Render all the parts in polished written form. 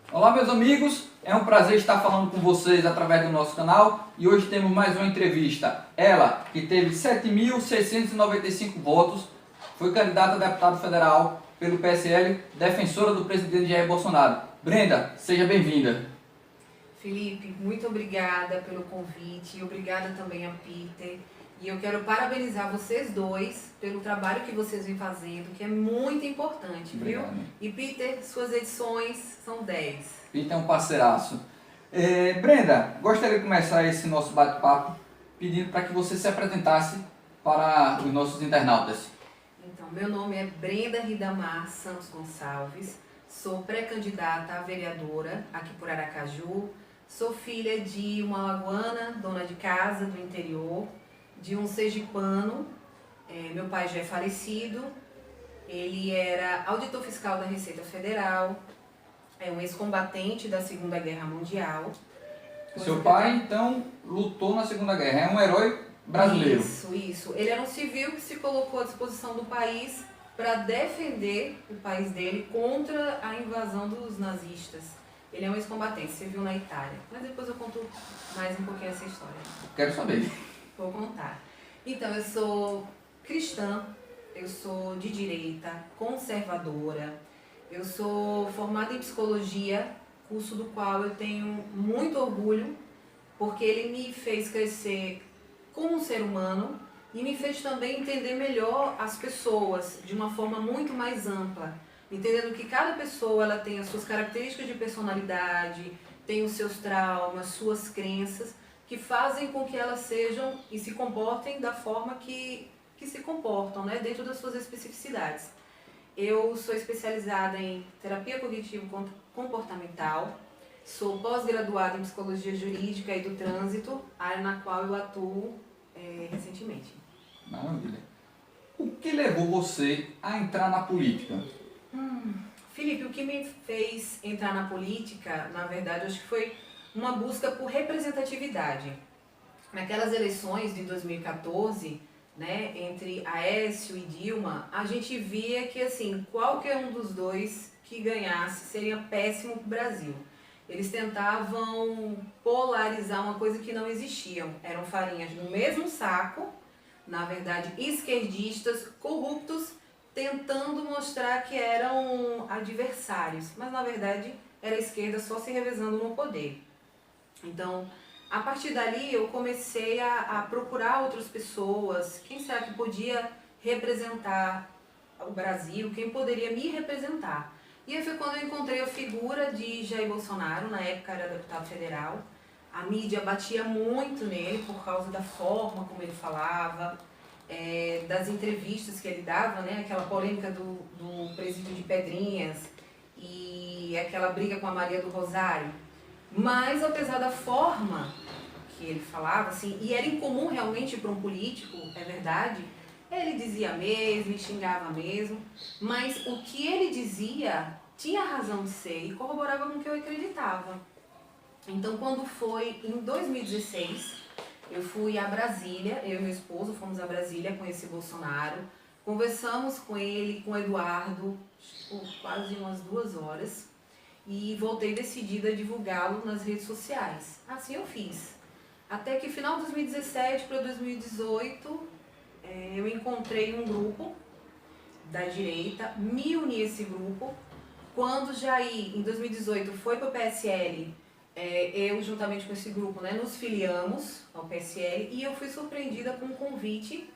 Olá, meus amigos, é um prazer estar falando com vocês através do nosso canal e hoje temos mais uma entrevista. Ela, que teve 7.695 votos, foi candidata a deputado federal pelo PSL, defensora do presidente Jair Bolsonaro. Brenda, seja bem-vinda. Felipe, muito obrigada pelo convite, obrigada também a Peter. E eu quero parabenizar vocês dois pelo trabalho que vocês vêm fazendo, que é muito importante, Obrigado. viu? E Peter, suas edições são 10. Peter é um parceiraço. Brenda, gostaria de começar esse nosso bate-papo pedindo para que você se apresentasse para os nossos internautas. Então, meu nome é Brenda Ridamar Santos Gonçalves, sou pré-candidata a vereadora aqui por Aracaju, sou filha de uma alagoana, dona de casa do interior, de um sergipano. Meu pai já é falecido, ele era auditor fiscal da Receita Federal, é um ex-combatente da Segunda Guerra Mundial. Seu pai, então, lutou na Segunda Guerra, é um herói brasileiro. Isso. Ele era um civil que se colocou à disposição do país para defender o país dele contra a invasão dos nazistas. Ele é um ex-combatente, serviu na Itália. Mas depois eu conto mais um pouquinho essa história. Quero saber. Vou contar. Então, eu sou cristã, eu sou de direita, conservadora, eu sou formada em psicologia, curso do qual eu tenho muito orgulho, porque ele me fez crescer como um ser humano e me fez também entender melhor as pessoas de uma forma muito mais ampla, entendendo que cada pessoa ela tem as suas características de personalidade, tem os seus traumas, suas crenças, que fazem com que elas sejam e se comportem da forma que se comportam, né, dentro das suas especificidades. Eu sou especializada em terapia cognitivo-comportamental, sou pós-graduada em psicologia jurídica e do trânsito, área na qual eu atuo recentemente. Maravilha. O que levou você a entrar na política? Felipe, o que me fez entrar na política, na verdade, acho que foi uma busca por representatividade. Naquelas eleições de 2014, né, entre Aécio e Dilma, a gente via que assim, qualquer um dos dois que ganhasse seria péssimo para o Brasil. Eles tentavam polarizar uma coisa que não existia. Eram farinhas no mesmo saco, na verdade, esquerdistas, corruptos, tentando mostrar que eram adversários. Mas, na verdade, era a esquerda só se revezando no poder. Então, a partir dali, eu comecei a procurar outras pessoas. Quem será que podia representar o Brasil? Quem poderia me representar? E aí foi quando eu encontrei a figura de Jair Bolsonaro, na época era deputado federal. A mídia batia muito nele por causa da forma como ele falava, das entrevistas que ele dava, né? Aquela polêmica do presídio de Pedrinhas e aquela briga com a Maria do Rosário. Mas apesar da forma que ele falava, assim, e era incomum realmente para um político, é verdade, ele dizia mesmo, e xingava mesmo, mas o que ele dizia tinha razão de ser e corroborava com o que eu acreditava. Então, quando foi em 2016, eu fui a Brasília, eu e meu esposo fomos a Brasília conhecer Bolsonaro, conversamos com ele, com o Eduardo, por quase umas 2 horas, e voltei decidida a divulgá-lo nas redes sociais. Assim eu fiz. Até que final de 2017 para 2018, eu encontrei um grupo da direita, me uni a esse grupo. Quando Jair, em 2018, foi para o PSL, eu juntamente com esse grupo, né, nos filiamos ao PSL e eu fui surpreendida com um convite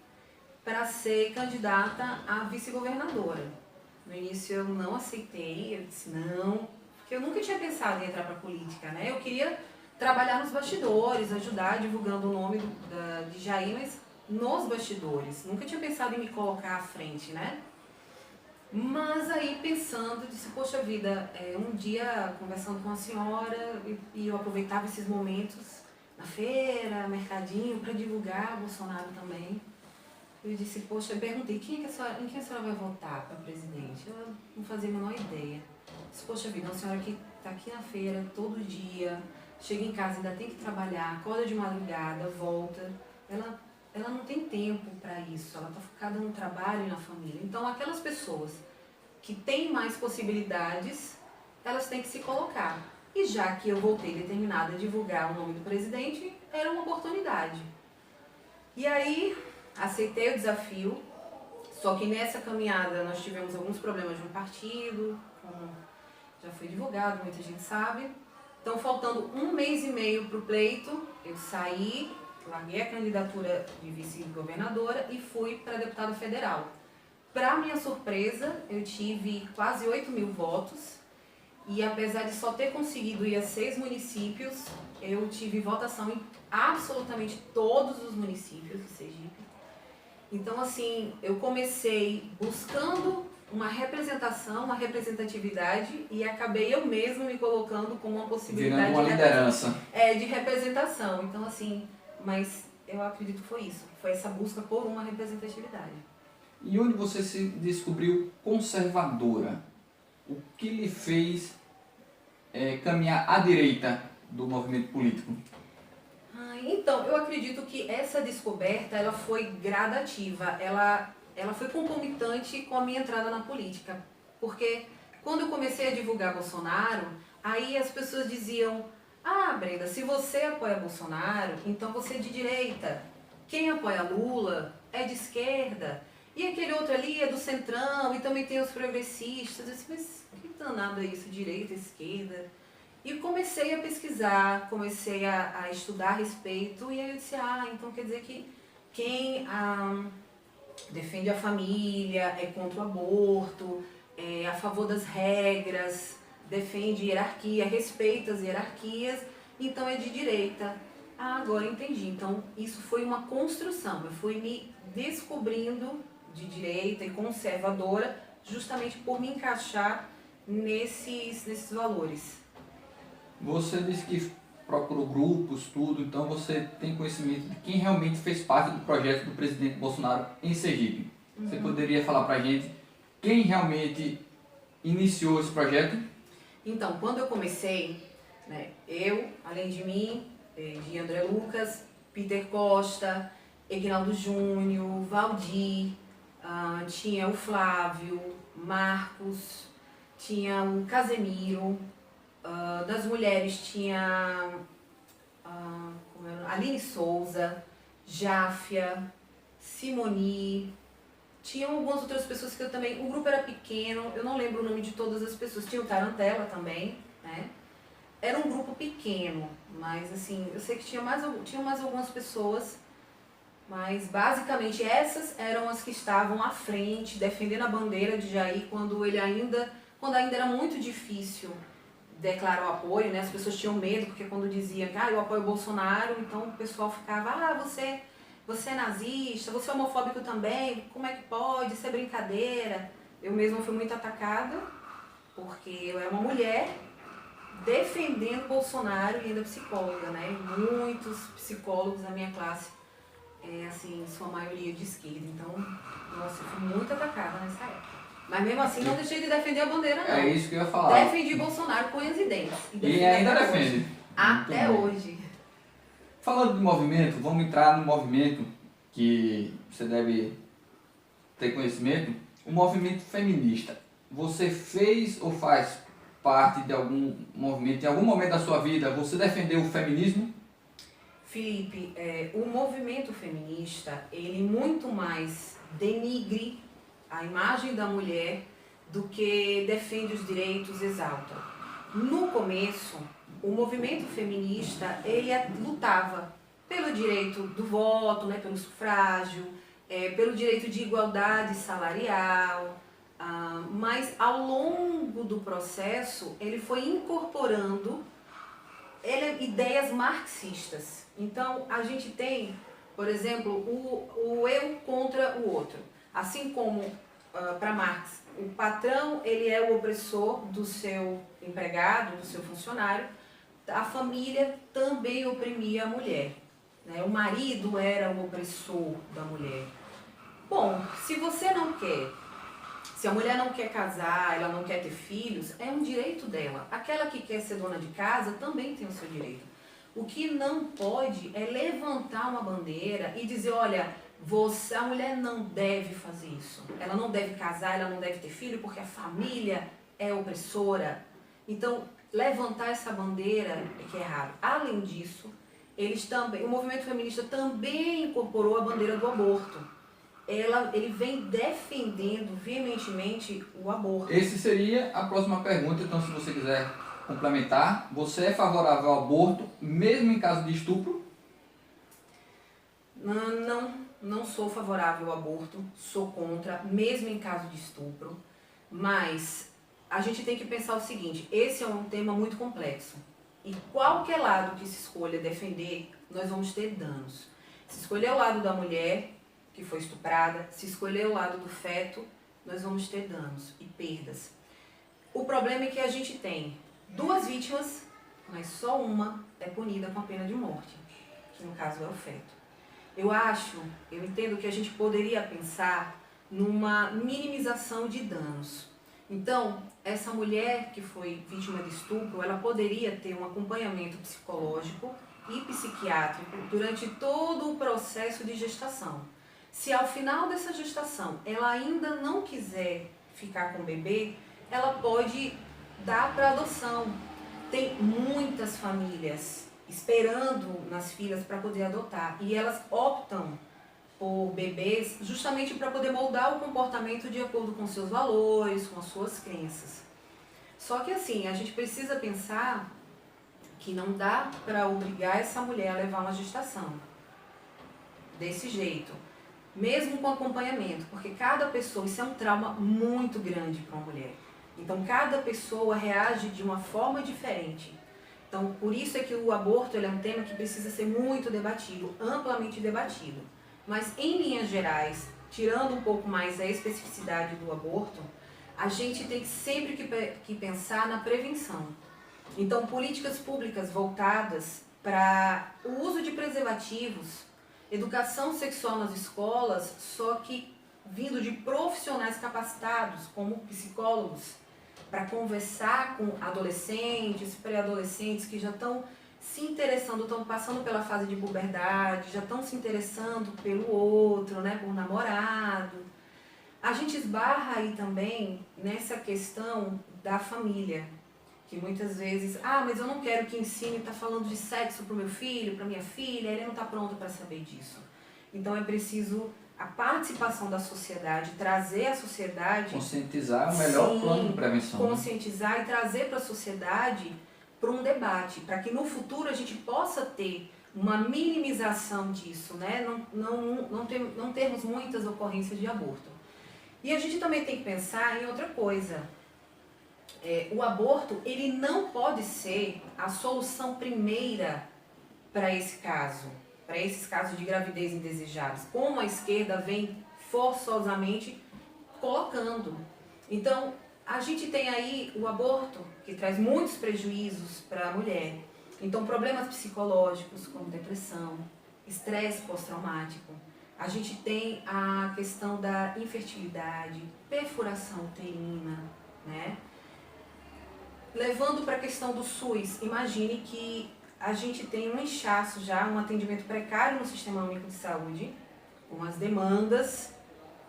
para ser candidata a vice-governadora. No início eu não aceitei, eu disse não, porque eu nunca tinha pensado em entrar para a política, né? Eu queria trabalhar nos bastidores, ajudar divulgando o nome de Jair, mas nos bastidores. Nunca tinha pensado em me colocar à frente, né? Mas aí pensando, disse, poxa vida, um dia conversando com a senhora e eu aproveitava esses momentos na feira, mercadinho, para divulgar Bolsonaro também. Eu disse, poxa, eu perguntei, em quem a senhora vai votar para presidente? Ela não fazia a menor ideia. Eu disse, poxa vida, uma senhora que está aqui na feira todo dia, chega em casa, ainda tem que trabalhar, acorda de madrugada, volta. Ela não tem tempo para isso, ela está focada no trabalho e na família. Então, aquelas pessoas que têm mais possibilidades elas têm que se colocar. E já que eu voltei determinada a divulgar o nome do presidente, era uma oportunidade. E aí, aceitei o desafio, só que nessa caminhada nós tivemos alguns problemas no partido, como já foi divulgado, muita gente sabe. Então, faltando 1 mês e meio para o pleito, eu saí, larguei a candidatura de vice-governadora e fui para deputada federal. Para minha surpresa, eu tive quase 8.000 votos e apesar de só ter conseguido ir a 6 municípios, eu tive votação em absolutamente todos os municípios do Sergipe. Então, assim, eu comecei buscando uma representação, uma representatividade e acabei eu mesma me colocando como uma possibilidade Virando uma liderança. de representação. Então, assim, mas eu acredito que foi isso. Foi essa busca por uma representatividade. E onde você se descobriu conservadora? O que lhe fez caminhar à direita do movimento político? Então, eu acredito que essa descoberta ela foi gradativa, ela foi concomitante com a minha entrada na política. Porque quando eu comecei a divulgar Bolsonaro, aí as pessoas diziam: ah, Brenda, se você apoia Bolsonaro, então você é de direita. Quem apoia Lula é de esquerda. E aquele outro ali é do centrão, e também tem os progressistas. Eu disse, mas que danado é isso, direita, esquerda? E comecei a pesquisar, comecei a estudar a respeito, e aí eu disse, então quer dizer que quem defende a família, é contra o aborto, é a favor das regras, defende hierarquia, respeita as hierarquias, então é de direita. Agora entendi. Então isso foi uma construção, eu fui me descobrindo de direita e conservadora justamente por me encaixar nesses valores. Você disse que procurou grupos, tudo, então você tem conhecimento de quem realmente fez parte do projeto do presidente Bolsonaro em Sergipe. Você poderia falar pra gente quem realmente iniciou esse projeto? Então, quando eu comecei, né, eu, além de mim, de André Lucas, Peter Costa, Egnaldo Júnior, Valdir, tinha o Flávio, Marcos, tinha o Casemiro, das mulheres tinha Aline Souza, Jáfia, Simoni, tinham algumas outras pessoas que eu também, o grupo era pequeno, eu não lembro o nome de todas as pessoas, tinha o Tarantella também, né? Era um grupo pequeno, mas assim, eu sei que tinha mais algumas pessoas, mas basicamente essas eram as que estavam à frente, defendendo a bandeira de Jair quando ainda era muito difícil declarar o apoio, né? As pessoas tinham medo, porque quando diziam que eu apoio o Bolsonaro, então o pessoal ficava, você é nazista, você é homofóbico também, como é que pode, isso é brincadeira. Eu mesma fui muito atacada, porque eu era uma mulher defendendo Bolsonaro e ainda psicóloga, né? Muitos psicólogos da minha classe, assim, sua maioria de esquerda, então, nossa, eu fui muito atacada nessa época. Mas mesmo assim não deixei de defender a bandeira, não. É isso que eu ia falar. Defendi Bolsonaro com unhas e dentes. E ainda defende. Até hoje. Falando de movimento, vamos entrar no movimento que você deve ter conhecimento, o movimento feminista. Você fez ou faz parte de algum movimento, em algum momento da sua vida, você defendeu o feminismo? Felipe, o movimento feminista, ele muito mais denigre a imagem da mulher do que defende os direitos, exalta. No começo, o movimento feminista, ele lutava pelo direito do voto, né, pelo sufrágio, pelo direito de igualdade salarial, mas ao longo do processo, ele foi incorporando ideias marxistas. Então, a gente tem, por exemplo, o eu contra o outro. Assim como, para Marx, o patrão ele é o opressor do seu empregado, do seu funcionário, a família também oprimia a mulher, né? O marido era o opressor da mulher. Bom, se a mulher não quer casar, ela não quer ter filhos, é um direito dela. Aquela que quer ser dona de casa também tem o seu direito. O que não pode é levantar uma bandeira e dizer, olha, a mulher não deve fazer isso. Ela não deve casar, ela não deve ter filho porque a família é opressora. Então, levantar essa bandeira é que é errado. Além disso, o movimento feminista também incorporou a bandeira do aborto. Ele vem defendendo veementemente o aborto. Essa seria a próxima pergunta, então se você quiser complementar, você é favorável ao aborto, mesmo em caso de estupro? Não sou favorável ao aborto, sou contra, mesmo em caso de estupro, mas a gente tem que pensar o seguinte, esse é um tema muito complexo, e qualquer lado que se escolha defender, nós vamos ter danos. Se escolher o lado da mulher, que foi estuprada, se escolher o lado do feto, nós vamos ter danos e perdas. O problema é que a gente tem 2 vítimas, mas só uma é punida com a pena de morte, que no caso é o feto. Eu entendo que a gente poderia pensar numa minimização de danos. Então, essa mulher que foi vítima de estupro, ela poderia ter um acompanhamento psicológico e psiquiátrico durante todo o processo de gestação. Se ao final dessa gestação ela ainda não quiser ficar com o bebê, ela pode dar para adoção. Tem muitas famílias esperando nas filas para poder adotar e elas optam por bebês justamente para poder moldar o comportamento de acordo com seus valores, com as suas crenças. Só que assim, a gente precisa pensar que não dá para obrigar essa mulher a levar uma gestação desse jeito, mesmo com acompanhamento, porque cada pessoa, isso é um trauma muito grande para uma mulher. Então cada pessoa reage de uma forma diferente. Então por isso é que o aborto ele é um tema que precisa ser muito debatido, amplamente debatido. Mas em linhas gerais, tirando um pouco mais a especificidade do aborto, a gente tem sempre que pensar na prevenção. Então políticas públicas voltadas para o uso de preservativos, educação sexual nas escolas, só que vindo de profissionais capacitados, como psicólogos, para conversar com adolescentes, pré-adolescentes que já estão se interessando, estão passando pela fase de puberdade, já estão se interessando pelo outro, né, por namorado. A gente esbarra aí também nessa questão da família, que muitas vezes, mas eu não quero que ensine, está falando de sexo para o meu filho, para minha filha, ele não está pronto para saber disso. Então é preciso a participação da sociedade, trazer a sociedade... Conscientizar é o melhor plano de prevenção. Conscientizar e trazer para a sociedade para um debate, para que no futuro a gente possa ter uma minimização disso, né? Não termos muitas ocorrências de aborto. E a gente também tem que pensar em outra coisa. O aborto, ele não pode ser a solução primeira para esse caso, para esses casos de gravidez indesejadas, como a esquerda vem forçosamente colocando. Então, a gente tem aí o aborto, que traz muitos prejuízos para a mulher. Então, problemas psicológicos, como depressão, estresse pós-traumático. A gente tem a questão da infertilidade, perfuração uterina, né? Levando para a questão do SUS, imagine que a gente tem um inchaço já, um atendimento precário no Sistema Único de Saúde, com as demandas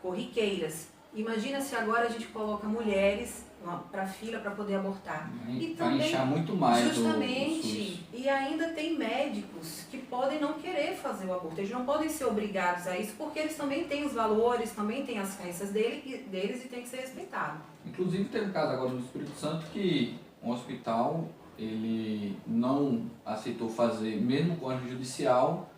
corriqueiras. Imagina se agora a gente coloca mulheres para fila para poder abortar. E também, inchar muito mais justamente, e ainda tem médicos que podem não querer fazer o aborto. Eles não podem ser obrigados a isso, porque eles também têm os valores, também têm as crenças deles e tem que ser respeitado. Inclusive teve um caso agora no Espírito Santo que um hospital ele não aceitou fazer, mesmo com a judicial,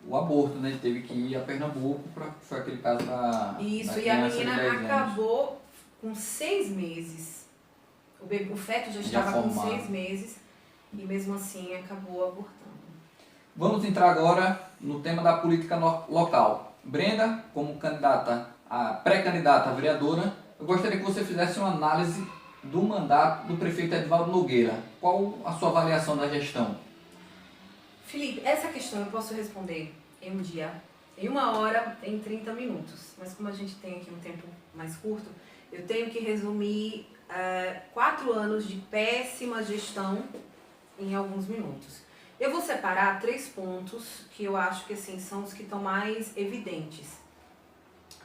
o aborto, né? Ele teve que ir a Pernambuco, foi aquele caso da Isso, da e a criança menina acabou com 6 meses. O feto já estava com 6 meses e mesmo assim acabou abortando. Vamos entrar agora no tema da política local. Brenda, como pré-candidata a vereadora, eu gostaria que você fizesse uma análise do mandato do prefeito Edivaldo Nogueira. Qual a sua avaliação da gestão? Felipe, essa questão eu posso responder em um dia, em 1 hora, em 30 minutos. Mas como a gente tem aqui um tempo mais curto, eu tenho que resumir 4 anos de péssima gestão em alguns minutos. Eu vou separar 3 pontos que eu acho que assim, são os que estão mais evidentes.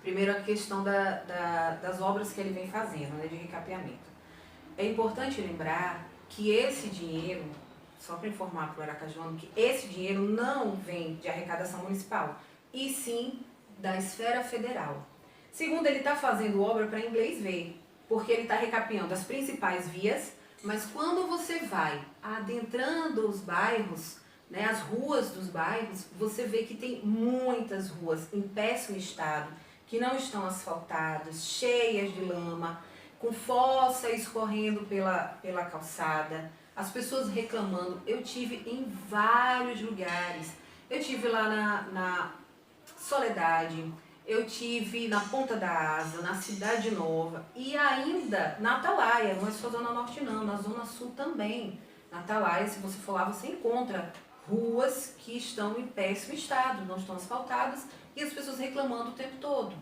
Primeiro, a questão das obras que ele vem fazendo, né, de recapeamento. É importante lembrar que esse dinheiro, só para informar para o aracajuano, que esse dinheiro não vem de arrecadação municipal, e sim da esfera federal. Segundo, ele está fazendo obra para inglês ver, porque ele está recapeando as principais vias, mas quando você vai adentrando os bairros, né, as ruas dos bairros, você vê que tem muitas ruas em péssimo estado, que não estão asfaltadas, cheias de lama, com fossa escorrendo pela calçada, as pessoas reclamando. Eu tive em vários lugares, eu tive lá na Soledade, eu tive na Ponta da Asa, na Cidade Nova e ainda na Atalaia, não é só Zona Norte não, na Zona Sul também. Na Atalaia, se você for lá, você encontra ruas que estão em péssimo estado, não estão asfaltadas e as pessoas reclamando o tempo todo.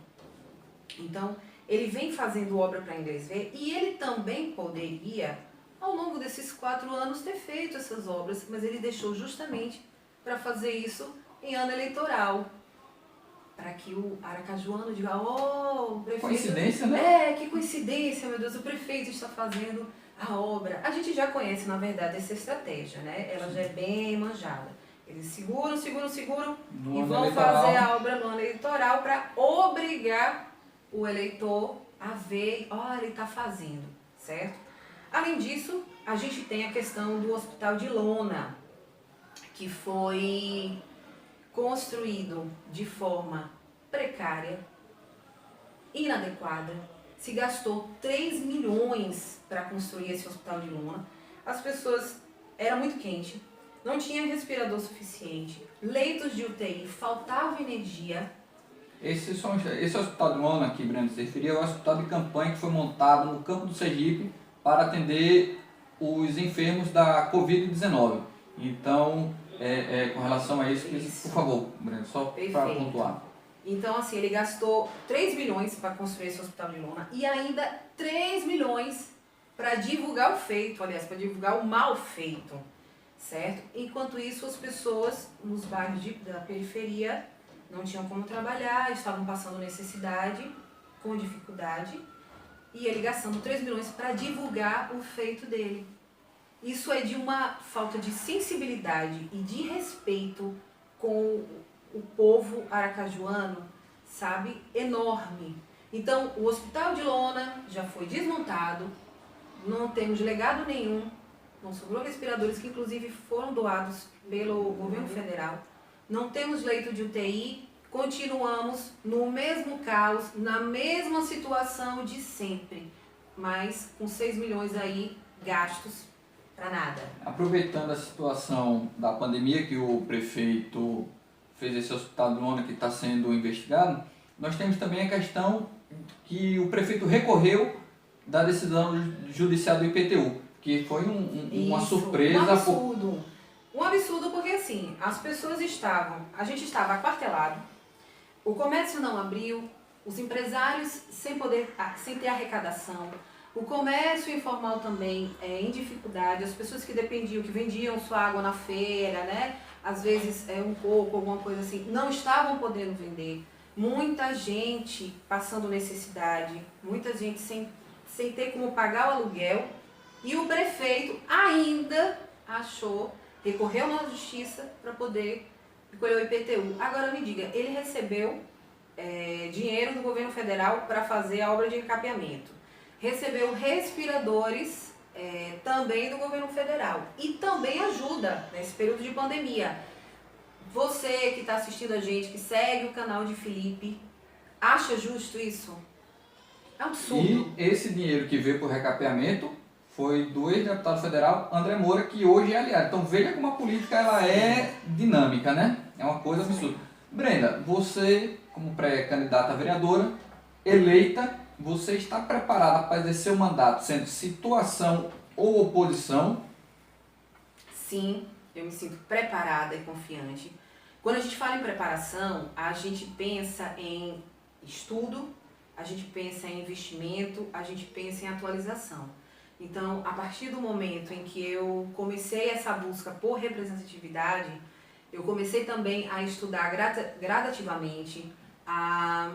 Então, ele vem fazendo obra para inglês ver e ele também poderia, ao longo desses 4 anos, ter feito essas obras, mas ele deixou justamente para fazer isso em ano eleitoral. Para que o aracajuano diga, oh, o prefeito... Coincidência, né? Que coincidência, meu Deus, o prefeito está fazendo a obra. A gente já conhece, na verdade, essa estratégia, né? Ela já é bem manjada. Eles seguram e vão fazer a obra no ano eleitoral para obrigar o eleitor a ver, olha, ele está fazendo, certo? Além disso, a gente tem a questão do Hospital de Lona, que foi construído de forma precária, inadequada. Se gastou 3 milhões para construir esse Hospital de Lona. As pessoas, era muito quente, não tinha respirador suficiente, leitos de UTI, faltava energia. Esse hospital de Lona aqui, Breno, se referia ao hospital de campanha que foi montado no campo do Sergipe para atender os enfermos da Covid-19. Então, com relação a isso, por favor, Breno, só para pontuar. Então, assim, ele gastou 3 milhões para construir esse Hospital de Lona e ainda 3 milhões para divulgar o feito, aliás, para divulgar o mal feito, certo? Enquanto isso, as pessoas nos bairros da periferia não tinham como trabalhar, estavam passando necessidade, com dificuldade, e ele gastando 3 milhões para divulgar o feito dele. Isso é de uma falta de sensibilidade e de respeito com o povo aracajuano, sabe, enorme. Então, o Hospital de Lona já foi desmontado, não temos legado nenhum, não sobrou respiradores que inclusive foram doados pelo governo federal, não temos leito de UTI, continuamos no mesmo caos, na mesma situação de sempre, mas com 6 milhões aí gastos para nada. Aproveitando a situação da pandemia, que o prefeito fez esse Hospital de Lona que está sendo investigado, nós temos também a questão que o prefeito recorreu da decisão judicial do IPTU, que foi uma surpresa. Um absurdo. Um absurdo porque assim, a gente estava aquartelado, o comércio não abriu, os empresários sem ter arrecadação, o comércio informal também em dificuldade, as pessoas que dependiam, que vendiam sua água na feira, né? Às vezes um coco, alguma coisa assim, não estavam podendo vender. Muita gente passando necessidade, muita gente sem ter como pagar o aluguel. E o prefeito ainda recorreu na justiça para poder recolher o IPTU. Agora me diga, ele recebeu dinheiro do governo federal para fazer a obra de recapeamento. Recebeu respiradores também do governo federal e também ajuda nesse período de pandemia. Você que está assistindo a gente, que segue o canal de Felipe, acha justo isso? É um absurdo. E esse dinheiro que veio para o recapeamento foi do ex-deputado federal André Moura, que hoje é aliado. Então veja como a política ela é dinâmica, né? É uma coisa absurda. Brenda, você como pré-candidata a vereadora, eleita, você está preparada para exercer o mandato, sendo situação ou oposição? Sim, eu me sinto preparada e confiante. Quando a gente fala em preparação, a gente pensa em estudo, a gente pensa em investimento, a gente pensa em atualização. Então, a partir do momento em que eu comecei essa busca por representatividade, eu comecei também a estudar gradativamente, a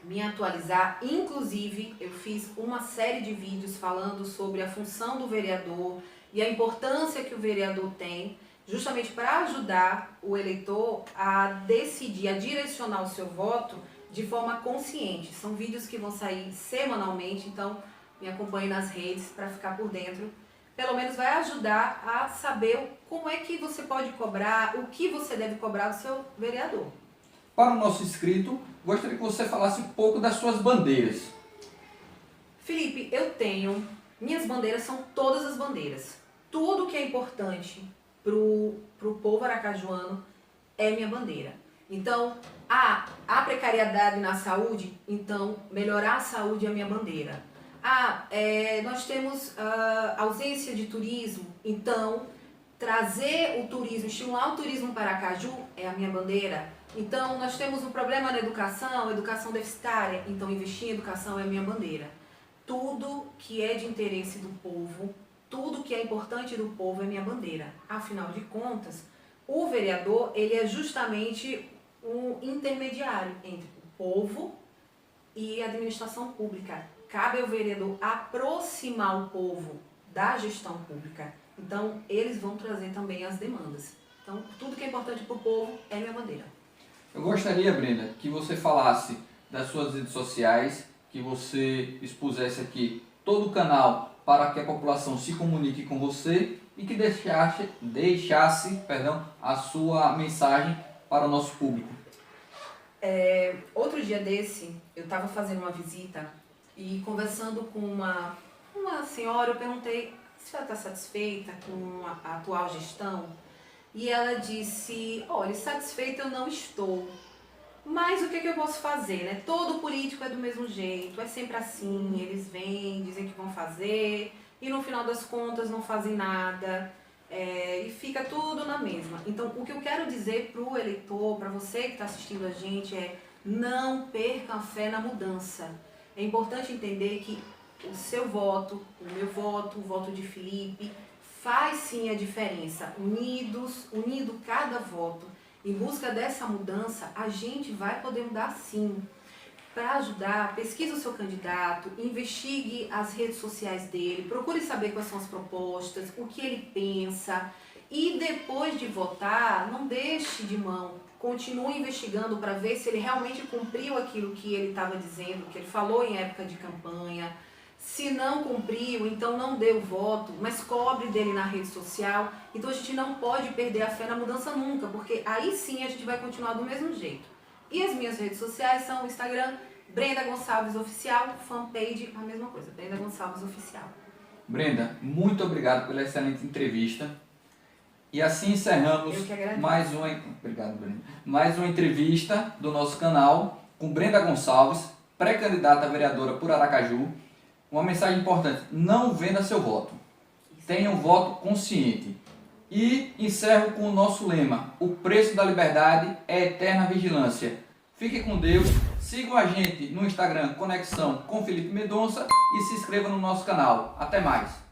me atualizar. Inclusive, eu fiz uma série de vídeos falando sobre a função do vereador, e a importância que o vereador tem justamente para ajudar o eleitor a decidir, a direcionar o seu voto de forma consciente. São vídeos que vão sair semanalmente, então me acompanhe nas redes para ficar por dentro. Pelo menos vai ajudar a saber como é que você pode cobrar, o que você deve cobrar do seu vereador. Para o nosso inscrito, gostaria que você falasse um pouco das suas bandeiras. Felipe, minhas bandeiras são todas as bandeiras. Tudo que é importante pro povo aracajuano é minha bandeira. Então, a precariedade na saúde, então melhorar a saúde é a minha bandeira. Nós temos ausência de turismo, então trazer o turismo, estimular o turismo para Aracaju é a minha bandeira. Então nós temos um problema na educação deficitária, então investir em educação é a minha bandeira. Tudo que é de interesse do povo, tudo que é importante do povo é minha bandeira. Afinal de contas, o vereador, ele é justamente um intermediário entre o povo e a administração pública. Cabe ao vereador aproximar o povo da gestão pública. Então, eles vão trazer também as demandas. Então, tudo que é importante para o povo é minha bandeira. Eu gostaria, Brenda, que você falasse das suas redes sociais, que você expusesse aqui todo o canal para que a população se comunique com você e que deixasse a sua mensagem para o nosso público. Outro dia desse, eu estava fazendo uma visita e conversando com uma senhora, eu perguntei se ela está satisfeita com a atual gestão. E ela disse, olha, satisfeita eu não estou. Mas o que eu posso fazer, né? Todo político é do mesmo jeito, é sempre assim, eles vêm, dizem que vão fazer, e no final das contas não fazem nada, e fica tudo na mesma. Então, o que eu quero dizer para o eleitor, para você que está assistindo a gente, é não perca a fé na mudança. É importante entender que o seu voto, o meu voto, o voto de Felipe, faz sim a diferença. Unido cada voto, em busca dessa mudança, a gente vai poder mudar sim. Para ajudar, pesquise o seu candidato, investigue as redes sociais dele, procure saber quais são as propostas, o que ele pensa e depois de votar, não deixe de mão. Continue investigando para ver se ele realmente cumpriu aquilo que ele estava dizendo, que ele falou em época de campanha. Se não cumpriu, então não dê o voto, mas cobre dele na rede social. Então a gente não pode perder a fé na mudança nunca, porque aí sim a gente vai continuar do mesmo jeito. E as minhas redes sociais são o Instagram, Brenda Gonçalves Oficial, fanpage, a mesma coisa, Brenda Gonçalves Oficial. Brenda, muito obrigado pela excelente entrevista. E assim encerramos mais uma entrevista do nosso canal com Brenda Gonçalves, pré-candidata a vereadora por Aracaju. Uma mensagem importante, não venda seu voto. Tenha um voto consciente. E encerro com o nosso lema, o preço da liberdade é eterna vigilância. Fique com Deus, sigam a gente no Instagram Conexão com Felipe Mendonça e se inscreva no nosso canal. Até mais!